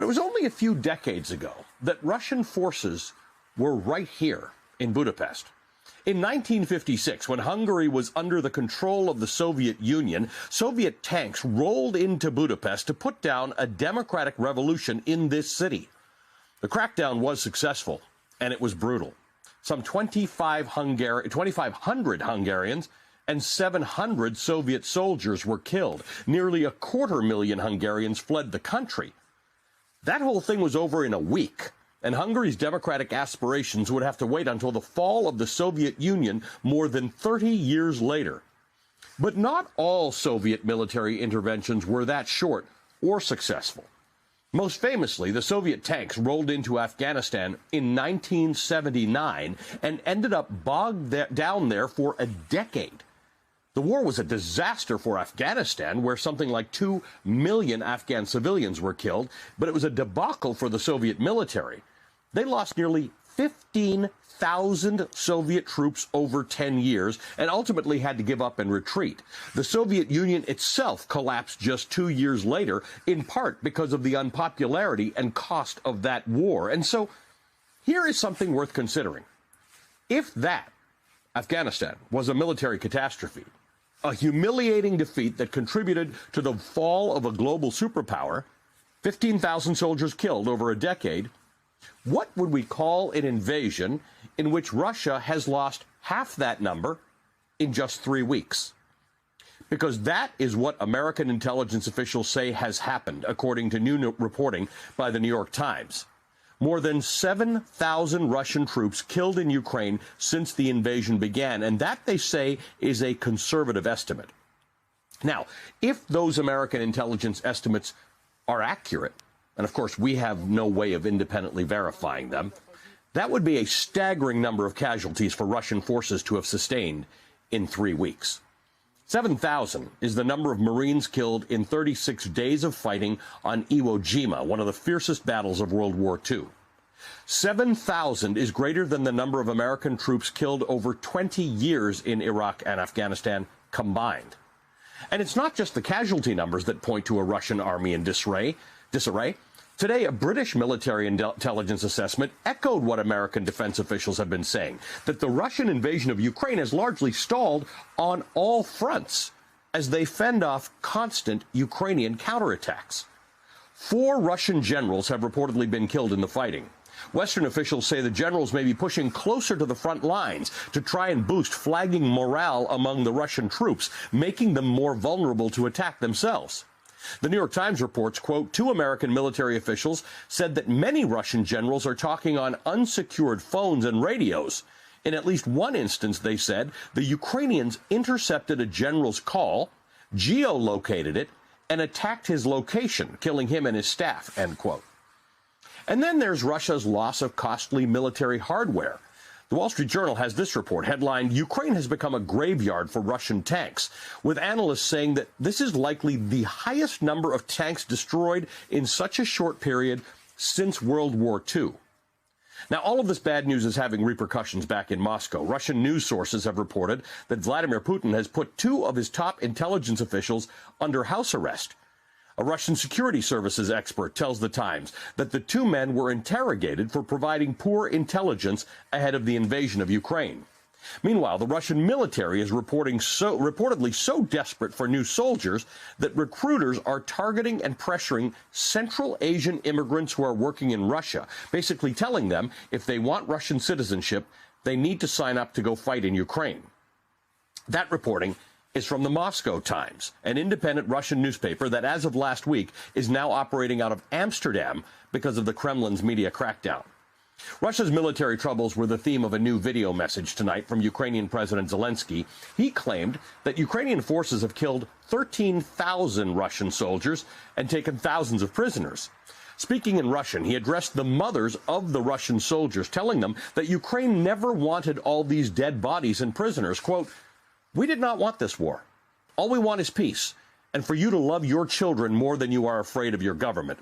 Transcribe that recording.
It was only a few decades ago that Russian forces were right here in Budapest. In 1956, when Hungary was under the control of the Soviet Union, Soviet tanks rolled into Budapest to put down a democratic revolution in this city. The crackdown was successful, and it was brutal. Some 2,500 Hungarians and 700 Soviet soldiers were killed. Nearly 250,000 Hungarians fled the country. That whole thing was over in a week, and Hungary's democratic aspirations would have to wait until the fall of the Soviet Union more than 30 years later. But not all Soviet military interventions were that short or successful. Most famously, the Soviet tanks rolled into Afghanistan in 1979 and ended up bogged down there for a decade. The war was a disaster for Afghanistan, where something like 2 million Afghan civilians were killed, but it was a debacle for the Soviet military. They lost nearly 15,000 Soviet troops over 10 years and ultimately had to give up and retreat. The Soviet Union itself collapsed just 2 years later, in part because of the unpopularity and cost of that war. And so here is something worth considering. If that, Afghanistan, was a military catastrophe, a humiliating defeat that contributed to the fall of a global superpower, 15,000 soldiers killed over a decade, what would we call an invasion in which Russia has lost half that number in just 3 weeks? Because that is what American intelligence officials say has happened, according to new reporting by the New York Times. More than 7,000 Russian troops killed in Ukraine since the invasion began, and that, they say, is a conservative estimate. Now, if those American intelligence estimates are accurate, and of course we have no way of independently verifying them, that would be a staggering number of casualties for Russian forces to have sustained in 3 weeks. 7,000 is the number of Marines killed in 36 days of fighting on Iwo Jima, one of the fiercest battles of World War II. 7,000 is greater than the number of American troops killed over 20 years in Iraq and Afghanistan combined. And it's not just the casualty numbers that point to a Russian army in disarray. Today, a British military intelligence assessment echoed what American defense officials have been saying, that the Russian invasion of Ukraine has largely stalled on all fronts as they fend off constant Ukrainian counterattacks. 4 Russian generals have reportedly been killed in the fighting. Western officials say the generals may be pushing closer to the front lines to try and boost flagging morale among the Russian troops, making them more vulnerable to attack themselves. The New York Times reports, quote, 2 American military officials said that many Russian generals are talking on unsecured phones and radios. In at least one instance, they said, the Ukrainians intercepted a general's call, geolocated it, and attacked his location, killing him and his staff, end quote. And then there's Russia's loss of costly military hardware. The Wall Street Journal has this report headlined, Ukraine has become a graveyard for Russian tanks, with analysts saying that this is likely the highest number of tanks destroyed in such a short period since World War II. Now, all of this bad news is having repercussions back in Moscow. Russian news sources have reported that Vladimir Putin has put 2 of his top intelligence officials under house arrest. A Russian security services expert tells the Times that the 2 men were interrogated for providing poor intelligence ahead of the invasion of Ukraine. Meanwhile, the Russian military is reportedly so desperate for new soldiers that recruiters are targeting and pressuring Central Asian immigrants who are working in Russia, basically telling them if they want Russian citizenship, they need to sign up to go fight in Ukraine. That reporting is from the Moscow Times, an independent Russian newspaper that, as of last week, is now operating out of Amsterdam because of the Kremlin's media crackdown. Russia's military troubles were the theme of a new video message tonight from Ukrainian President Zelensky. He claimed that Ukrainian forces have killed 13,000 Russian soldiers and taken thousands of prisoners. Speaking in Russian, he addressed the mothers of the Russian soldiers, telling them that Ukraine never wanted all these dead bodies and prisoners. Quote, we did not want this war. All we want is peace, and for you to love your children more than you are afraid of your government.